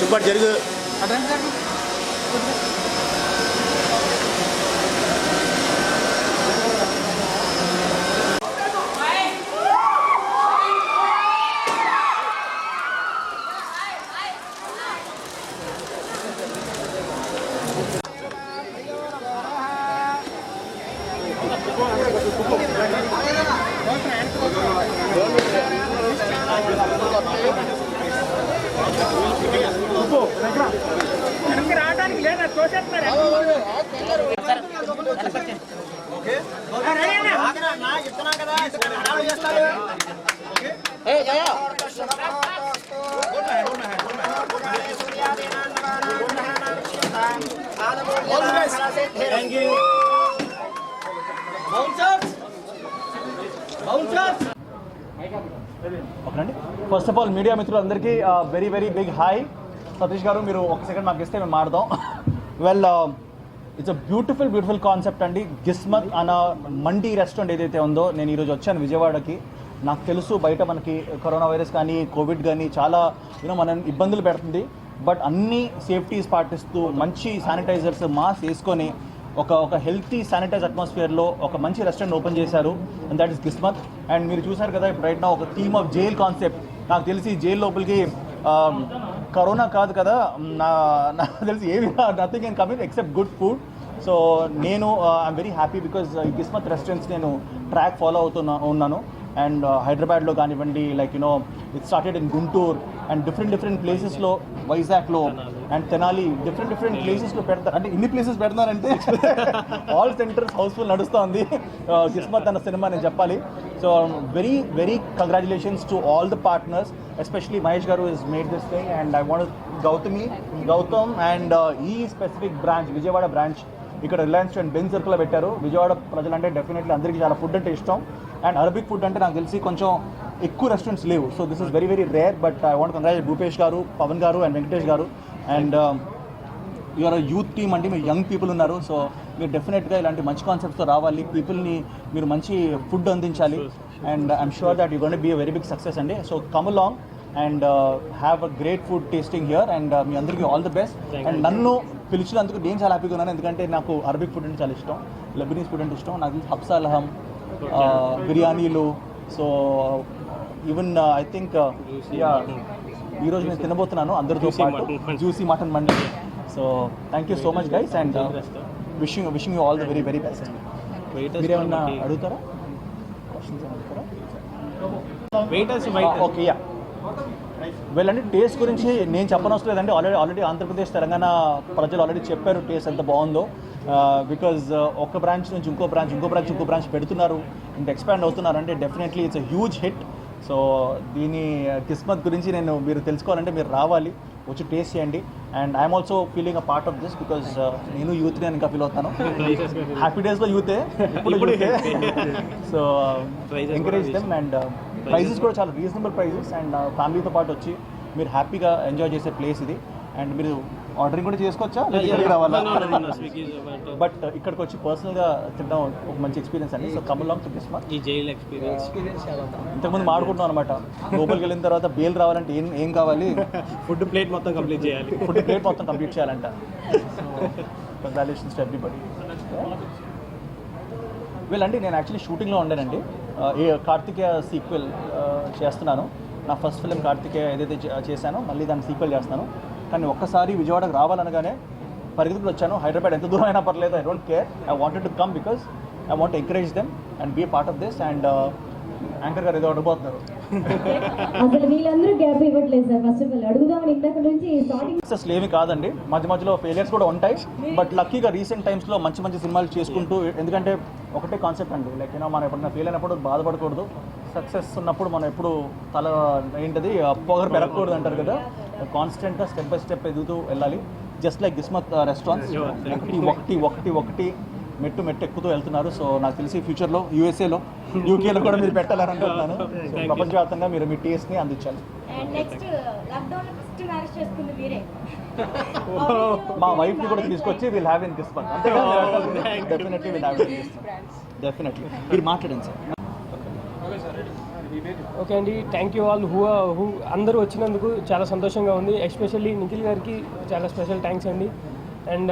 ఇప్పుడు జరుగు రావడానికి లేదా తోసేస్తున్నారు ఓకేనండి. ఫస్ట్ ఆఫ్ ఆల్ మీడియా మిత్రులందరికీ very very big hi. Satish garu మీరు ఒక సెకండ్ మాకు ఇస్తే మేము మాడదాం. Well it's a beautiful concept అండి. గిస్మత్ అన్న మండీ రెస్టారెంట్ ఏదైతే ఉందో, నేను ఈరోజు వచ్చాను విజయవాడకి. నాకు తెలుసు బయట మనకి కరోనా వైరస్ కానీ కోవిడ్ కానీ చాలా మనం ఇబ్బందులు పెడుతుంది. బట్ అన్ని సేఫ్టీస్ పాటిస్తూ మంచి శానిటైజర్స్ మాస్క్ వేసుకొని ఒక హెల్తీ శానిటైజ్ అట్మాస్ఫియర్లో ఒక మంచి రెస్టారెంట్ ఓపెన్ చేశారు. And that is గిస్మత్. అండ్ మీరు చూసారు కదా ఇప్పుడు రైట్ నా ఒక థీమ్ ఆఫ్ జైల్ కాన్సెప్ట్. నాకు తెలిసి జైలు లోపలికి కరోనా కాదు కదా, నాకు తెలిసి ఏమి nothing can come in except good food. So నేను ఐఎమ్ వెరీ హ్యాపీ బికాజ్ ఈ గిస్మత్ రెస్టారెంట్స్ నేను ట్రాక్ ఫాలో ఉన్నాను. అండ్ హైదరాబాద్లో కానివ్వండి, like it started in Guntur and different ప్లేసెస్లో, వైజాగ్లో అండ్ తెనాలి డిఫరెంట్ ప్లేసెస్లో పెడతారు. అంటే ఇన్ని ప్లేసెస్ పెడతారంటే ఆల్ సెంటర్స్ హౌస్ఫుల్ నడుస్తుంది కిస్మత్ అన్న సినిమా నేను చెప్పాలి. So very congratulations to all the partners, especially Mahesh garu is made this thing. And I want Gautam and ఈ స్పెసిఫిక్ బ్రాంచ్ విజయవాడ బ్రాంచ్ ఇక్కడ రిలయన్స్ అండ్ బెంజ్ సర్కిల్లో పెట్టారు. విజయవాడ ప్రజలంటే డెఫినెట్లీ అందరికీ చాలా ఫుడ్ అంటే ఇష్టం. అండ్ అరబిక్ ఫుడ్ అంటే నాకు తెలిసి కొంచెం ఎక్కువ రెస్టారెంట్స్ లేవు. So this is very rare. But I want congratulate Bhupesh గారు, పవన్ గారు అండ్ వెంకటేష్ గారు. అండ్ యువర్ యూత్ టీమ్ అంటే మీరు యంగ్ పీపుల్ ఉన్నారు. సో మీరు డెఫినెట్గా ఇలాంటి మంచి కాన్సెప్ట్స్తో రావాలి, పీపుల్ని మీరు మంచి ఫుడ్ అందించాలి. And I'm sure that you gonna be a very big success అండి. So come along and have a great food tasting here. And మీ అందరికీ ఆల్ ది బెస్ట్. అండ్ నన్ను పిలిచినందుకు నేను చాలా హ్యాపీగా ఉన్నాను, ఎందుకంటే నాకు అరబిక్ ఫుడ్ అంటే చాలా ఇష్టం, లెబనీస్ ఫుడ్ అంటే ఇష్టం. నాకు హబ్సా లహమ్, బిర్యానీలు. సో ఈవెన్ ఐ థింక్ ఈరోజు నేను తినబోతున్నాను అందరితో పాటు juicy mutton mandi. So thank you so much guys and wishing you all the very best. మీరేమన్నా అడుగుతారా? క్వశ్చన్స్ అడుగుతారా? ఓకే యా వెళ్ళండి. టేస్ట్ గురించి నేను చెప్పనవసరం లేదండి. ఆల్రెడీ ఆంధ్రప్రదేశ్ తెలంగాణ ప్రజలు ఆల్రెడీ చెప్పారు టేస్ట్ ఎంత బాగుందో. బికాజ్ ఒక బ్రాంచ్ నుంచి ఇంకో బ్రాంచ్ పెడుతున్నారు, ఇంకా ఎక్స్పాండ్ అవుతున్నారు అంటే definitely it's a huge hit. So దీని కిస్మత్ గురించి మీరు తెలుసుకోవాలంటే మీరు రావాలి, వచ్చి టేస్ట్ చేయండి. And I'm also feeling a part of this because నేను యూత్ని ఇంకా ఫీల్ అవుతాను. హ్యాపీ డేస్లో యూతే, ఇప్పుడు యూతే. So encourage them. And prizes కూడా చాలా రీజనబుల్ ప్రైజెస్. అండ్ ఫ్యామిలీతో పాటు వచ్చి మీరు హ్యాపీగా ఎంజాయ్ చేసే ప్లేస్ ఇది. అండ్ మీరు ఆర్డరింగ్ కూడా చేసుకోవచ్చా, ఇక్కడికి రావాలా? బట్ ఇక్కడికి వచ్చి పర్సనల్గా తినడం ఒక మంచి ఎక్స్పీరియన్స్ అండి. So come along to గిస్మత్. ఈ జైల్ ఎక్స్పీరియన్స్ ఇంతకుముందు మాడుకుంటున్నాం అనమాట, లోపలికి వెళ్ళిన తర్వాత బేల్ రావాలంటే ఏం కావాలి? ఫుడ్ ప్లేట్ మొత్తం కంప్లీట్ చేయాలంట. Congratulations to everybody. వీళ్ళండి నేను యాక్చువల్లీ షూటింగ్లో ఉండానండి. కార్తికేయ సీక్వెల్ చేస్తున్నాను. నా ఫస్ట్ ఫిలిం కార్తికేయ ఏదైతే చేశానో మళ్ళీ దాన్ని సీక్వెల్ చేస్తాను. కానీ ఒక్కసారి విజయవాడకు రావాలనగానే పరిగెత్తుకుని వచ్చాను. హైదరాబాద్ ఎంత దూరం అయినా పర్లేదు, I don't care. I wanted to come because I want encourage them and be part of this. And anchor గారు ఏదో అడగబోతున్నారు. అసలు వీళ్ళందరూ గ్యాప్ ఇవ్వట్లేదు సార్. ఫస్ట్ ఆఫ్ ఆల్ అడుగుదామని ఇంతకు నుంచి స్టార్టింగ్ సక్సెస్ ఏమి కాదండి, మధ్యలో ఫెయిలియర్స్ కూడా ఉంటాయి. బట్ లక్కీగా రీసెంట్ టైమ్స్లో మంచి సినిమాలు చేసుకుంటూ, ఎందుకంటే ఒకటే కాన్సెప్ట్ అండి, లైక్ మనం ఎప్పుడైనా ఫెయిల్ అయినప్పుడు బాధపడకూడదు. సక్సెస్ ఉన్నప్పుడు మనం ఎప్పుడు తల ఏంటది పొగరు పెరగకూడదు అంటారు కదా. కాన్స్టెంట్గా స్టెప్ బై స్టెప్ ఎదుగుతూ వెళ్ళాలి. జస్ట్ లైక్ గిస్మత్ రెస్టారెంట్స్ ఒకటి మెట్టు ఎక్కుతూ వెళ్తున్నారు. సో నాకు తెలిసి ఫ్యూచర్లో యూఎస్ఏలో యూకేలో కూడా మీరు పెట్టాలని అనుకుంటున్నాను. సో ప్రపంచవ్యాప్తంగా మీరు మీ టేస్ట్ని అందించాలి. మా వైఫ్ని కూడా తీసుకొచ్చి వీల్ హ్యావ్ ఇన్ గిస్మత్. డెఫినెట్లీ మీరు మాట్లాడండి సార్. ఓకే అండి, థ్యాంక్ యూ ఆల్ హూ అందరూ వచ్చినందుకు చాలా సంతోషంగా ఉంది. ఎస్పెషల్లీ నిఖిల్ గారికి చాలా స్పెషల్ థ్యాంక్స్ అండి. అండ్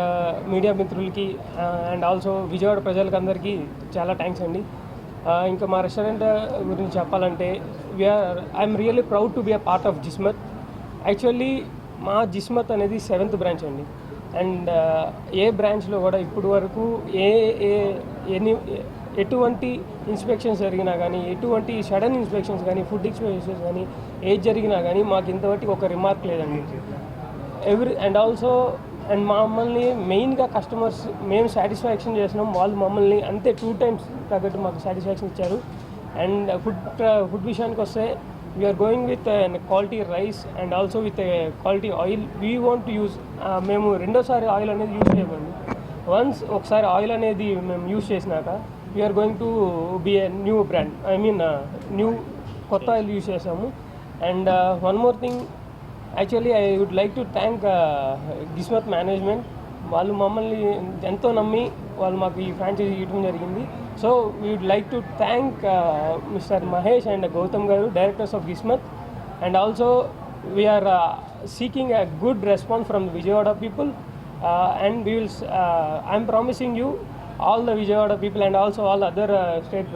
మీడియా మిత్రులకి అండ్ ఆల్సో విజయవాడ ప్రజలకి అందరికీ చాలా థ్యాంక్స్ అండి. ఇంకా మా రెస్టారెంట్ గురించి చెప్పాలంటే I'm really proud to be a part of Jismat. Actually మా జిస్మత్ అనేది 7th బ్రాంచ్ అండి. అండ్ ఏ బ్రాంచ్లో కూడా ఇప్పుడు వరకు ఎటువంటి ఇన్స్పెక్షన్స్ జరిగినా కానీ, ఎటువంటి సడన్ ఇన్స్పెక్షన్స్ కానీ, ఫుడ్ ఇన్స్పెక్షన్స్ కానీ ఏది జరిగినా కానీ మాకు ఇంతవరకు ఒక రిమార్క్ లేదండి. అండ్ మమ్మల్ని మెయిన్గా కస్టమర్స్ మేము సాటిస్ఫాక్షన్ చేసినాం, వాళ్ళు మమ్మల్ని అంతే 2 times తగ్గట్టు మాకు సాటిస్ఫాక్షన్ ఇచ్చారు. అండ్ ఫుడ్ విషయానికి వస్తే we're going with quality rice and also with quality oil. We want use మేము రెండోసారి ఆయిల్ అనేది యూజ్ చేయమండి. వన్స్ ఒకసారి ఆయిల్ అనేది మేము యూజ్ చేసినాక we're going to be a new brand, new కొత్త ఆయిల్ యూజ్ చేసాము. And one more thing, actually I would like to thank Gismat management. వాళ్ళు మమ్మల్ని ఎంతో నమ్మి వాళ్ళు మాకు ఈ ఫ్రాంచైజీ ఇవ్వడం జరిగింది. So we would like to thank mister Mahesh and Gautam garu, directors of Gismat. And also we are seeking a good response from the Vijayawada people. And we will I'm promising you all the Vijayawada people and also all other state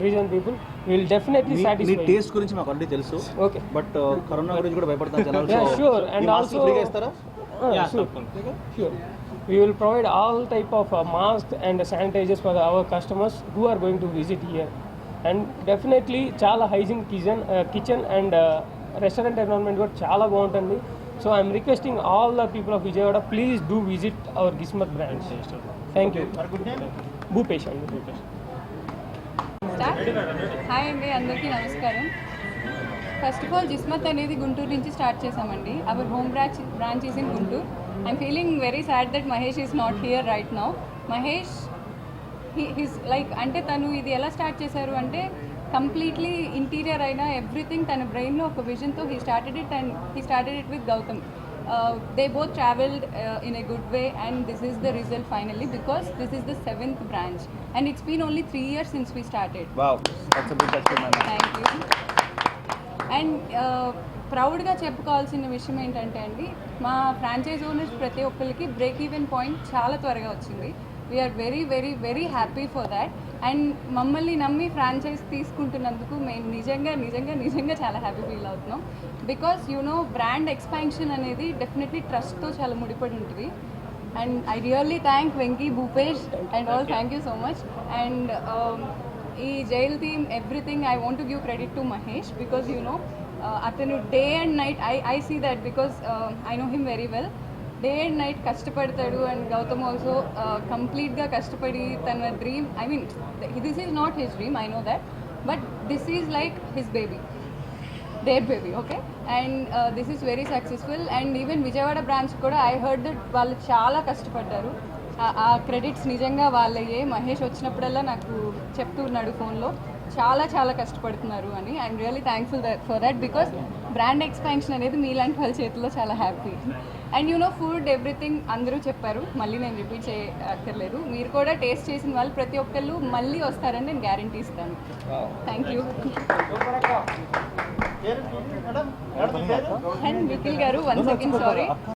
region people will definitely satisfy. Me taste గురించి మాకు already తెలుసు. Okay, but corona గురించి కూడా భయపడతాను జనాలు. yeah, sure. And also ఫ్రీగా ఇస్తారా? sure, we will provide all type of masks and sanitizers for our customers who are going to visit here. And definitely చాలా hygiene kitchen and restaurant environment కూడా చాలా బాగుంటుంది. So I am requesting all the people of Vijayawada, please do visit our Gismat branch. Thank you. Bhupesh అండి. Hi అండి, అందరికీ నమస్కారం. First of all Jismat అనేది గుంటూరు నుంచి స్టార్ట్ చేసామండి. Our home branch is in Guntur. I'm feeling very sad that Mahesh is not here right now. Mahesh he's like, అంటే తను ఇది ఎలా స్టార్ట్ చేశారు అంటే కంప్లీట్లీ ఇంటీరియర్ అయినా ఎవ్రీథింగ్ తన బ్రెయిన్లో ఒక విజన్తో he started it with Gautam. They both travelled in a good way and this is the result finally, because this is the 7th branch and it's been only 3 years since we started. Wow, that's a big achievement. Thank you. And ప్రౌడ్గా చెప్పుకోవాల్సిన విషయం ఏంటంటే అండి, మా franchise owners ప్రతి ఒక్కరికి break even point చాలా త్వరగా వచ్చింది. We are very very very happy for that. And మమ్మల్ని నమ్మి ఫ్రాంచైజ్ తీసుకుంటున్నందుకు మేము నిజంగా చాలా హ్యాపీ ఫీల్ అవుతున్నాం. బికాస్ బ్రాండ్ ఎక్స్పాన్షన్ అనేది డెఫినెట్లీ ట్రస్ట్తో చాలా ముడిపడి ఉంటుంది. And I really thank Venky, Bhupesh and all, thank you so much. And ఈ jail theme everything I want to give credit to Mahesh, because అతను day and night I see that because I know him very well. Day and night కష్టపడతాడు. And Gautam also కంప్లీట్గా కష్టపడి తన dream, this is not his dream, I know that, but this is like his baby, their baby. Okay, and this is very successful. And even Vijayawada branch కూడా I heard that వాళ్ళు చాలా కష్టపడ్డారు. ఆ credits నిజంగా వాళ్ళయ్యే. మహేష్ వచ్చినప్పుడల్లా నాకు చెప్తున్నాడు ఫోన్లో, చాలా కష్టపడుతున్నారు అని. I'm really thankful for that, because brand expansion అనేది మీలాంటి వాళ్ళ చేతిలో చాలా హ్యాపీ. అండ్ ఫుడ్ ఎవ్రీథింగ్ అందరూ చెప్పారు, మళ్ళీ నేను రిపీట్ చేయక్కర్లేదు. మీరు కూడా టేస్ట్ చేసిన వాళ్ళు ప్రతి ఒక్కళ్ళు మళ్ళీ వస్తారని నేను గ్యారంటీ ఇస్తాను. Thank you. అండ్ నిఖిల్ గారు, 1 second, సారీ.